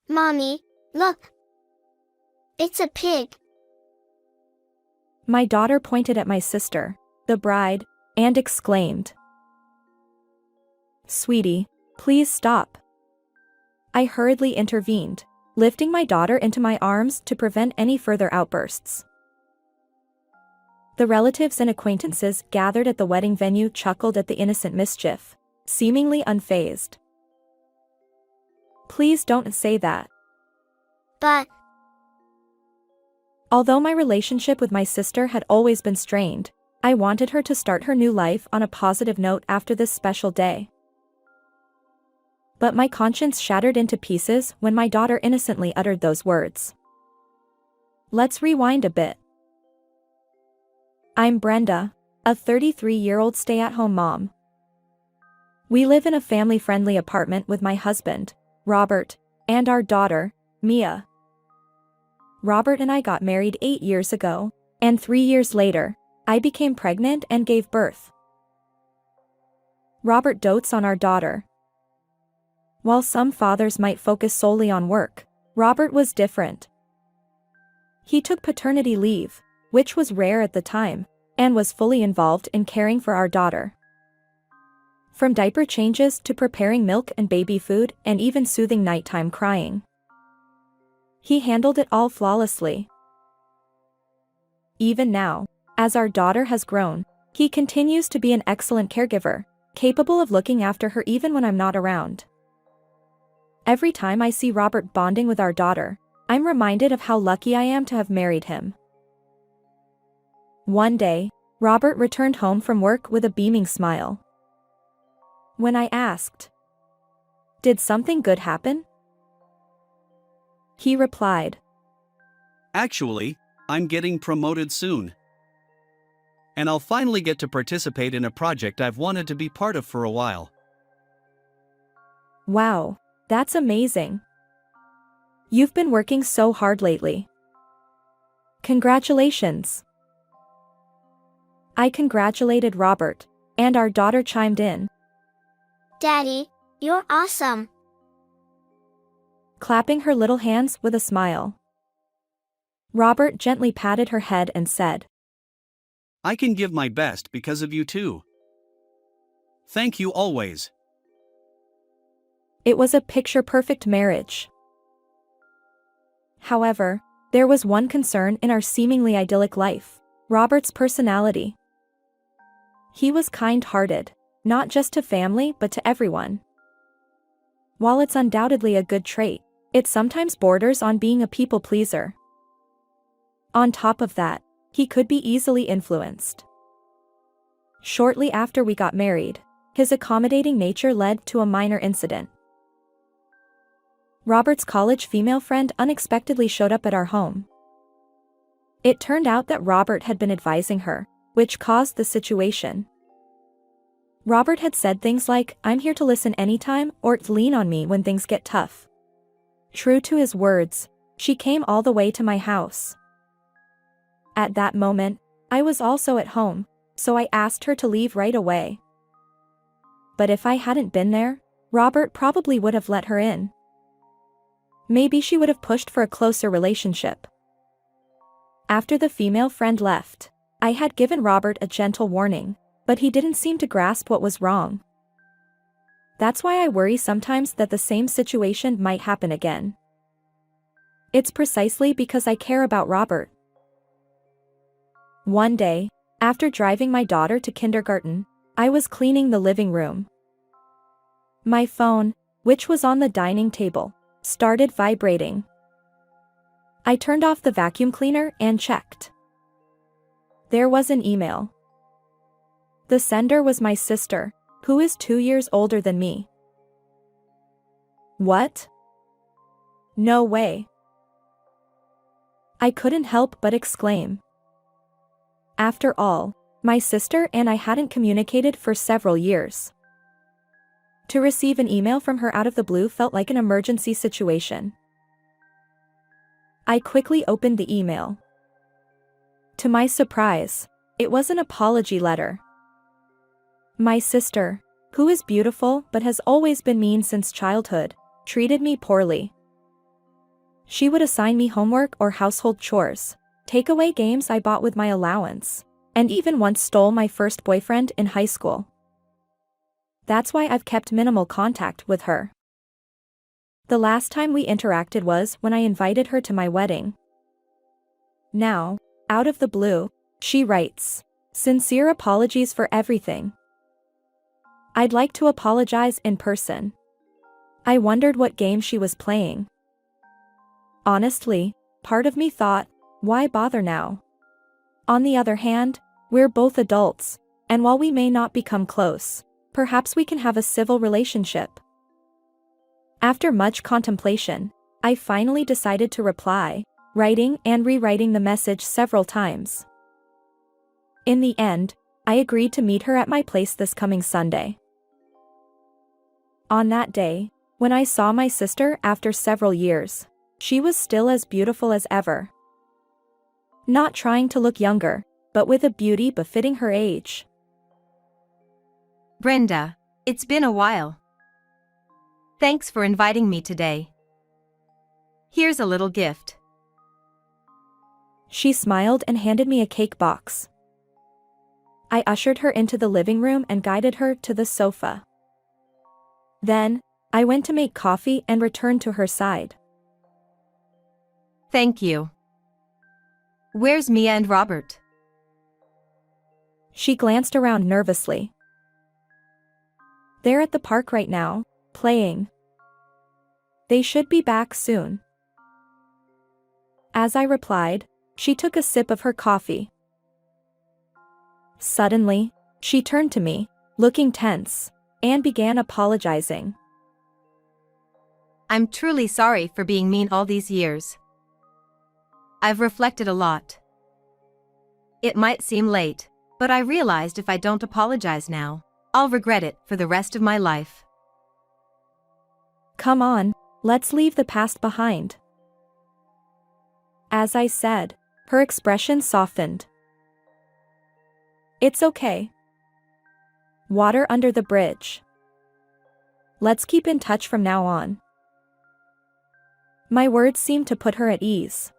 Mommy, look. It's a pig. My daughter pointed at my sister, the bride, and exclaimed, "Sweetie, please stop." I hurriedly intervened, lifting my daughter into my arms to prevent any further outbursts. The relatives and acquaintances gathered at the wedding venue chuckled at the innocent mischief, seemingly unfazed. "Please don't say that." But, Although my relationship with my sister had always been strained, I wanted her to start her new life on a positive note after this special day. But my conscience shattered into pieces when my daughter innocently uttered those words. Let's rewind a bit. I'm Brenda, a 33-year-old stay-at-home mom. We live in a family-friendly apartment with my husband, Robert, and our daughter, Mia. Robert and I got married 8 years ago, and 3 years later, I became pregnant and gave birth. Robert dotes on our daughter. While some fathers might focus solely on work, Robert was different. He took paternity leave, which was rare at the time, and was fully involved in caring for our daughter. From diaper changes to preparing milk and baby food and even soothing nighttime crying. He handled it all flawlessly. Even now, as our daughter has grown, he continues to be an excellent caregiver, capable of looking after her even when I'm not around. Every time I see Robert bonding with our daughter, I'm reminded of how lucky I am to have married him. One day, Robert returned home from work with a beaming smile. When I asked, "Did something good happen?" he replied, Actually, I'm getting promoted soon. And I'll finally get to participate in a project I've wanted to be part of for a while. "Wow, that's amazing. You've been working so hard lately. Congratulations." I congratulated Robert, and our daughter chimed in, Daddy, you're awesome. clapping her little hands with a smile. Robert gently patted her head and said, I can give my best because of you too. Thank you always. It was a picture-perfect marriage. However, there was one concern in our seemingly idyllic life: Robert's personality. He was kind-hearted, not just to family but to everyone. While it's undoubtedly a good trait, it sometimes borders on being a people-pleaser. On top of that, he could be easily influenced. Shortly after we got married, his accommodating nature led to a minor incident. Robert's college female friend unexpectedly showed up at our home. It turned out that Robert had been advising her, which caused the situation. Robert had said things like, "I'm here to listen anytime," or "lean on me when things get tough." True to his words, she came all the way to my house. At that moment, I was also at home, so I asked her to leave right away. But if I hadn't been there, Robert probably would have let her in. Maybe she would have pushed for a closer relationship. After the female friend left, I had given Robert a gentle warning, but he didn't seem to grasp what was wrong. That's why I worry sometimes that the same situation might happen again. It's precisely because I care about Robert. One day, after driving my daughter to kindergarten, I was cleaning the living room. My phone, which was on the dining table, started vibrating. I turned off the vacuum cleaner and checked. There was an email. The sender was my sister, who is 2 years older than me. What? No way. I couldn't help but exclaim. After all, my sister and I hadn't communicated for several years. To receive an email from her out of the blue felt like an emergency situation. I quickly opened the email. To my surprise, it was an apology letter. My sister, who is beautiful but has always been mean since childhood, treated me poorly. She would assign me homework or household chores, take away games I bought with my allowance, and even once stole my first boyfriend in high school. That's why I've kept minimal contact with her. The last time we interacted was when I invited her to my wedding. Now, out of the blue, she writes, "Sincere apologies for everything. I'd like to apologize in person." I wondered what game she was playing. Honestly, part of me thought, why bother now? On the other hand, we're both adults, and while we may not become close, perhaps we can have a civil relationship. After much contemplation, I finally decided to reply, writing and rewriting the message several times. In the end, I agreed to meet her at my place this coming Sunday. On that day, when I saw my sister after several years, she was still as beautiful as ever. Not trying to look younger, but with a beauty befitting her age. Brenda, it's been a while. Thanks for inviting me today. Here's a little gift. She smiled and handed me a cake box. I ushered her into the living room and guided her to the sofa. Then, I went to make coffee and returned to her side. Thank you. Where's Mia and Robert? She glanced around nervously. They're at the park right now, playing. They should be back soon. As I replied, she took a sip of her coffee. Suddenly, she turned to me, looking tense, and began apologizing. I'm truly sorry for being mean all these years. I've reflected a lot. It might seem late, but I realized if I don't apologize now, I'll regret it for the rest of my life. Come on, let's leave the past behind. As I said, her expression softened. It's okay. Water under the bridge. Let's keep in touch from now on. My words seemed to put her at ease.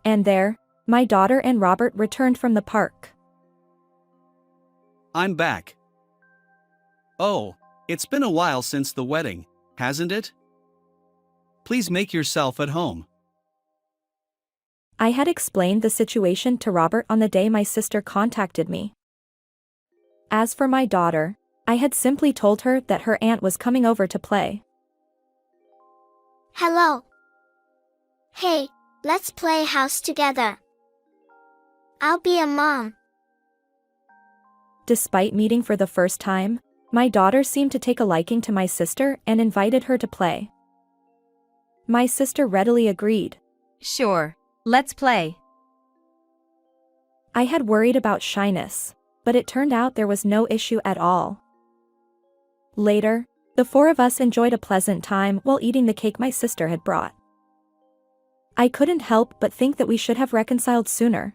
And there, my daughter and Robert returned from the park. I'm back. Oh, it's been a while since the wedding, hasn't it? Please make yourself at home. I had explained the situation to Robert on the day my sister contacted me. As for my daughter, I had simply told her that her aunt was coming over to play. Hello. Hey, let's play house together. I'll be a mom. Despite meeting for the first time, my daughter seemed to take a liking to my sister and invited her to play. My sister readily agreed. Sure, let's play. I had worried about shyness, but it turned out there was no issue at all. Later, the four of us enjoyed a pleasant time while eating the cake my sister had brought. I couldn't help but think that we should have reconciled sooner.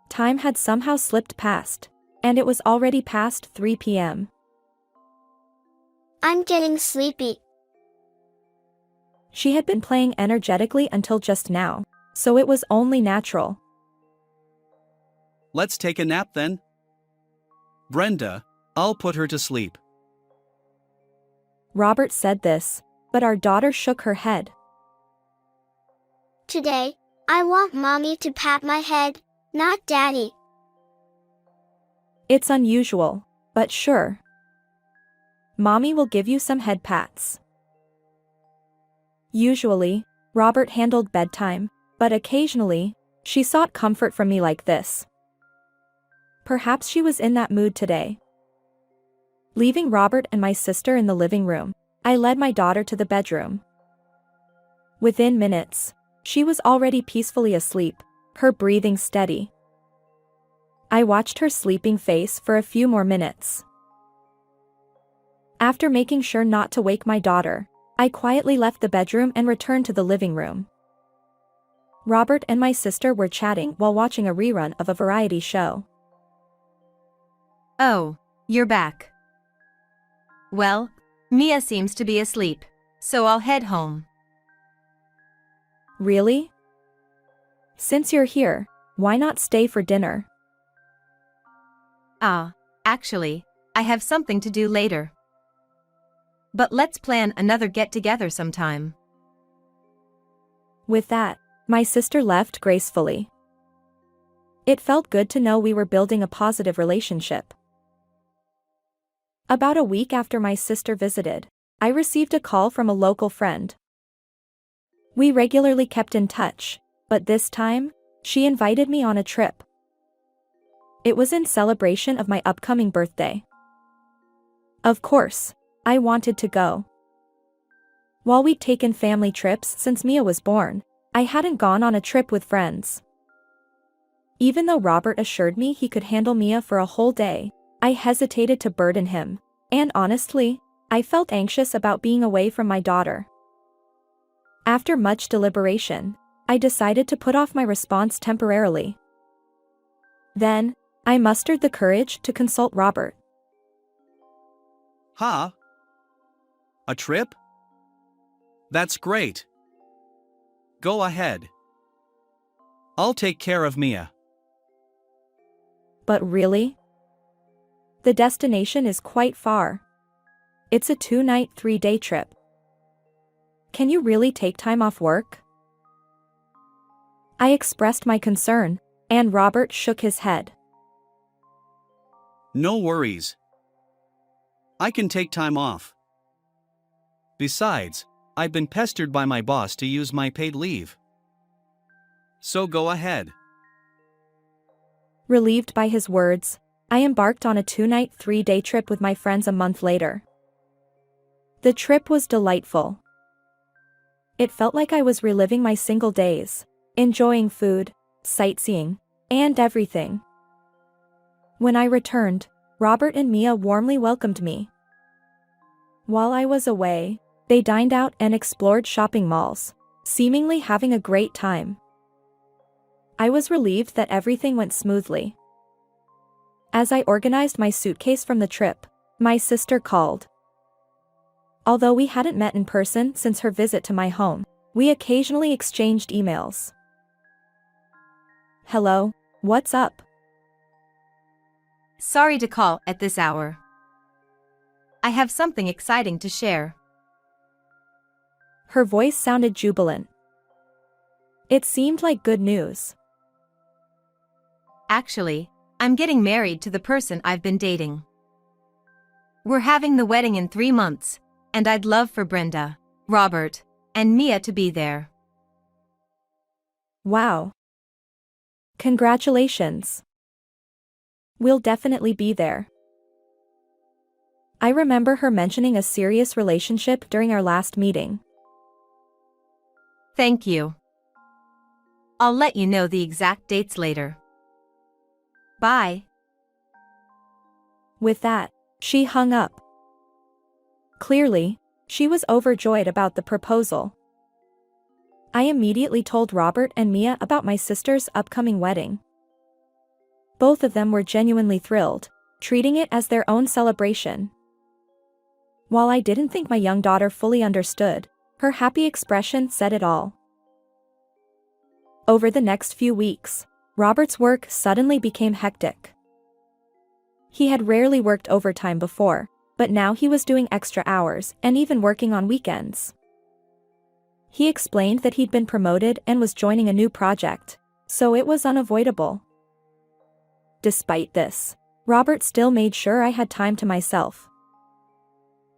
Time had somehow slipped past, and it was already past 3 p.m. I'm getting sleepy. She had been playing energetically until just now, so it was only natural. Let's take a nap then. Brenda, I'll put her to sleep. Robert said this, but our daughter shook her head. Today, I want mommy to pat my head, not daddy. It's unusual, but sure. Mommy will give you some head pats. Usually, Robert handled bedtime, but occasionally, she sought comfort from me like this. Perhaps she was in that mood today. Leaving Robert and my sister in the living room, I led my daughter to the bedroom. Within minutes, she was already peacefully asleep, her breathing steady. I watched her sleeping face for a few more minutes. After making sure not to wake my daughter, I quietly left the bedroom and returned to the living room. Robert and my sister were chatting while watching a rerun of a variety show. Oh, you're back. Well, Mia seems to be asleep, so I'll head home. Really? Since you're here, why not stay for dinner? Actually, I have something to do later. But let's plan another get-together sometime. With that, my sister left gracefully. It felt good to know we were building a positive relationship. About a week after my sister visited, I received a call from a local friend. We regularly kept in touch, but this time, she invited me on a trip. It was in celebration of my upcoming birthday. Of course, I wanted to go. While we'd taken family trips since Mia was born, I hadn't gone on a trip with friends. Even though Robert assured me he could handle Mia for a whole day, I hesitated to burden him, and honestly, I felt anxious about being away from my daughter. After much deliberation, I decided to put off my response temporarily. Then, I mustered the courage to consult Robert. A trip? That's great. Go ahead. I'll take care of Mia. But really? The destination is quite far. It's a 2-night, 3-day trip. Can you really take time off work? I expressed my concern, and Robert shook his head. No worries. I can take time off. Besides, I've been pestered by my boss to use my paid leave. So go ahead. Relieved by his words, I embarked on a 2-night, 3-day trip with my friends a month later. The trip was delightful. It felt like I was reliving my single days, enjoying food, sightseeing, and everything. When I returned, Robert and Mia warmly welcomed me. While I was away, they dined out and explored shopping malls, seemingly having a great time. I was relieved that everything went smoothly. As I organized my suitcase from the trip, my sister called. Although we hadn't met in person since her visit to my home, we occasionally exchanged emails. Hello, what's up? Sorry to call at this hour. I have something exciting to share. Her voice sounded jubilant. It seemed like good news. Actually, I'm getting married to the person I've been dating. We're having the wedding in 3 months, and I'd love for Brenda, Robert, and Mia to be there. Wow. Congratulations. We'll definitely be there. I remember her mentioning a serious relationship during our last meeting. Thank you. I'll let you know the exact dates later. Bye. With that, she hung up. Clearly, she was overjoyed about the proposal. I immediately told Robert and Mia about my sister's upcoming wedding. Both of them were genuinely thrilled, treating it as their own celebration. While I didn't think my young daughter fully understood, her happy expression said it all. Over the next few weeks, Robert's work suddenly became hectic. He had rarely worked overtime before, but now he was doing extra hours and even working on weekends. He explained that he'd been promoted and was joining a new project, so it was unavoidable. Despite this, Robert still made sure I had time to myself.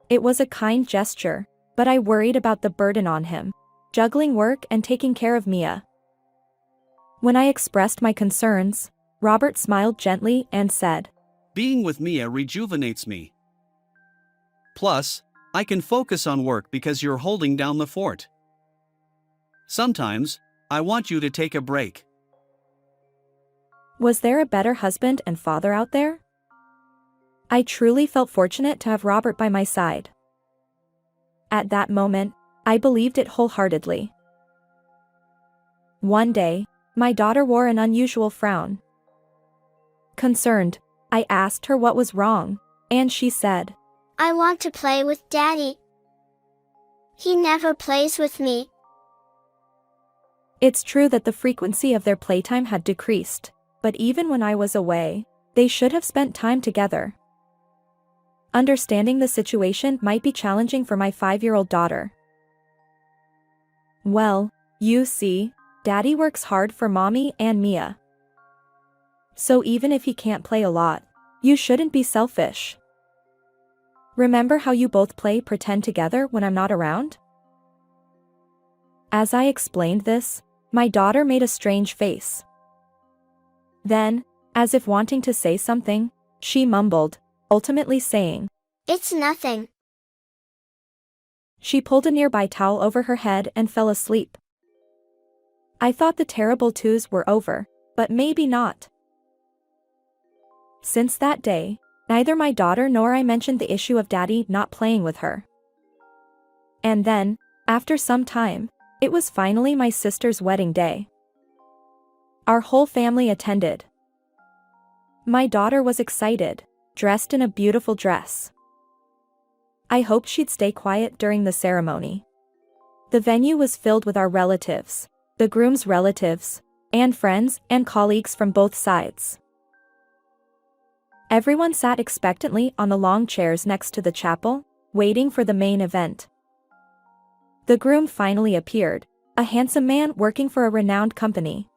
It was a kind gesture, but I worried about the burden on him, juggling work and taking care of Mia. When I expressed my concerns, Robert smiled gently and said, Being with Mia rejuvenates me. Plus, I can focus on work because you're holding down the fort. Sometimes, I want you to take a break. Was there a better husband and father out there? I truly felt fortunate to have Robert by my side. At that moment, I believed it wholeheartedly. One day, my daughter wore an unusual frown. Concerned, I asked her what was wrong, and she said, I want to play with Daddy. He never plays with me. It's true that the frequency of their playtime had decreased, but even when I was away, they should have spent time together. Understanding the situation might be challenging for my 5-year-old daughter. Well, you see, Daddy works hard for Mommy and Mia. So even if he can't play a lot, you shouldn't be selfish. Remember how you both play pretend together when I'm not around? As I explained this, my daughter made a strange face. Then, as if wanting to say something, she mumbled, ultimately saying, "It's nothing." She pulled a nearby towel over her head and fell asleep. I thought the terrible twos were over, but maybe not. Since that day, neither my daughter nor I mentioned the issue of Daddy not playing with her. And then, after some time, it was finally my sister's wedding day. Our whole family attended. My daughter was excited, dressed in a beautiful dress. I hoped she'd stay quiet during the ceremony. The venue was filled with our relatives, the groom's relatives, and friends and colleagues from both sides. Everyone sat expectantly on the long chairs next to the chapel, waiting for the main event. The groom finally appeared, a handsome man working for a renowned company.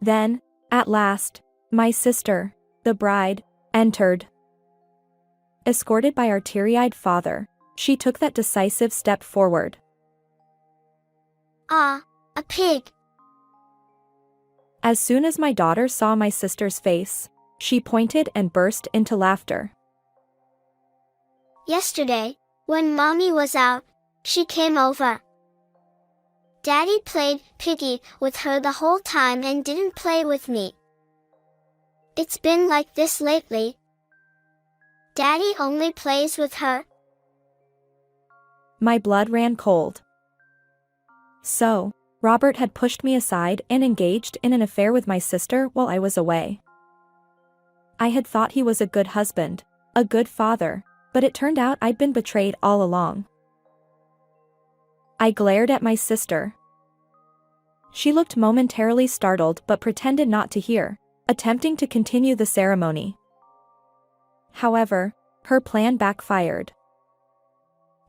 Then, at last, my sister, the bride, entered. Escorted by our teary-eyed father, she took that decisive step forward. "Ah, a pig." As soon as my daughter saw my sister's face, she pointed and burst into laughter. "Yesterday, when Mommy was out, she came over. Daddy played piggy with her the whole time and didn't play with me. It's been like this lately. Daddy only plays with her." My blood ran cold. So, Robert had pushed me aside and engaged in an affair with my sister while I was away. I had thought he was a good husband, a good father, but it turned out I'd been betrayed all along. I glared at my sister. She looked momentarily startled but pretended not to hear, attempting to continue the ceremony. However, her plan backfired.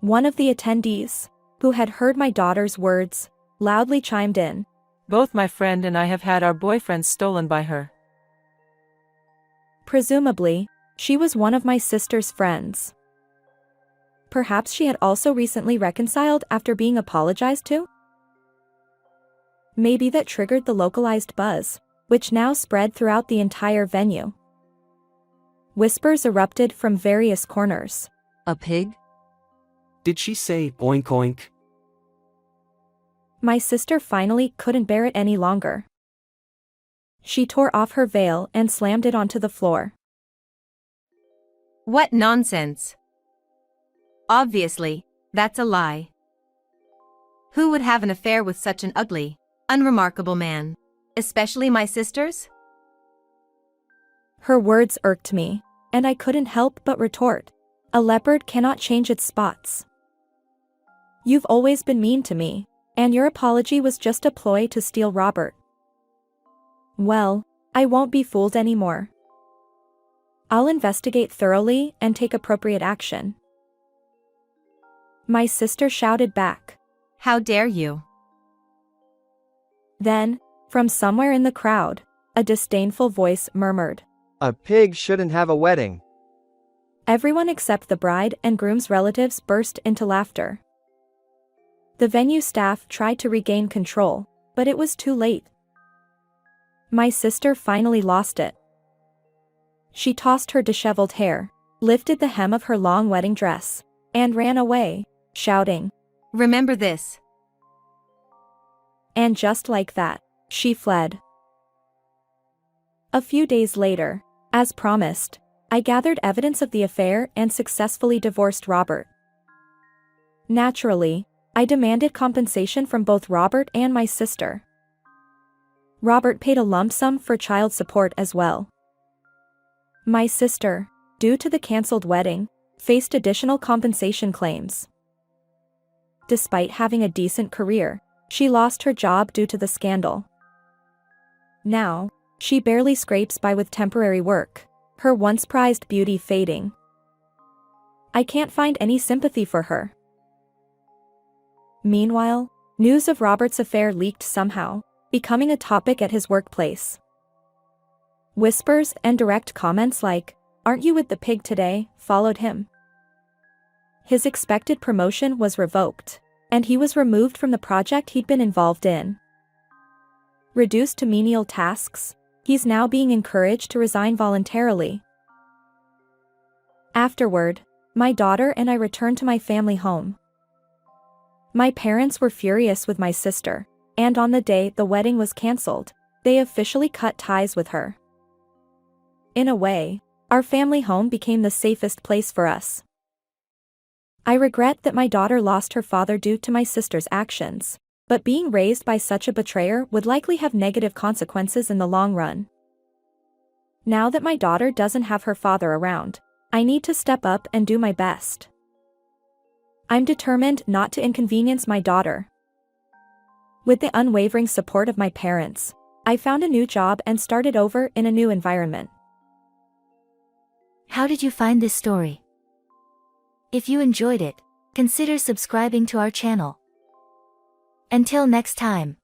One of the attendees, who had heard my daughter's words, loudly chimed in. "Both my friend and I have had our boyfriends stolen by her." Presumably, she was one of my sister's friends. Perhaps she had also recently reconciled after being apologized to? Maybe that triggered the localized buzz, which now spread throughout the entire venue. Whispers erupted from various corners. A pig? Did she say oink oink? My sister finally couldn't bear it any longer. She tore off her veil and slammed it onto the floor. What nonsense! Obviously, that's a lie. Who would have an affair with such an ugly, unremarkable man? Especially my sisters? Her words irked me, and I couldn't help but retort. A leopard cannot change its spots. You've always been mean to me, and your apology was just a ploy to steal Robert. Well, I won't be fooled anymore. I'll investigate thoroughly and take appropriate action. My sister shouted back. How dare you? Then, from somewhere in the crowd, a disdainful voice murmured. A pig shouldn't have a wedding. Everyone except the bride and groom's relatives burst into laughter. The venue staff tried to regain control, but it was too late. My sister finally lost it. She tossed her disheveled hair, lifted the hem of her long wedding dress, and ran away, shouting, Remember this. And just like that, she fled. A few days later, as promised, I gathered evidence of the affair and successfully divorced Robert. Naturally, I demanded compensation from both Robert and my sister. Robert paid a lump sum for child support as well. My sister, due to the cancelled wedding, faced additional compensation claims. Despite having a decent career, She lost her job due to the scandal. Now, she barely scrapes by with temporary work, her once prized beauty fading. I can't find any sympathy for her. Meanwhile, news of Robert's affair leaked somehow, becoming a topic at his workplace. Whispers and direct comments like, "Aren't you with the pig today?" followed him. His expected promotion was revoked, and he was removed from the project he'd been involved in. Reduced to menial tasks, he's now being encouraged to resign voluntarily. Afterward, my daughter and I returned to my family home. My parents were furious with my sister, and on the day the wedding was cancelled, they officially cut ties with her. In a way, our family home became the safest place for us. I regret that my daughter lost her father due to my sister's actions, but being raised by such a betrayer would likely have negative consequences in the long run. Now that my daughter doesn't have her father around, I need to step up and do my best. I'm determined not to inconvenience my daughter. With the unwavering support of my parents, I found a new job and started over in a new environment. How did you find this story? If you enjoyed it, consider subscribing to our channel. Until next time.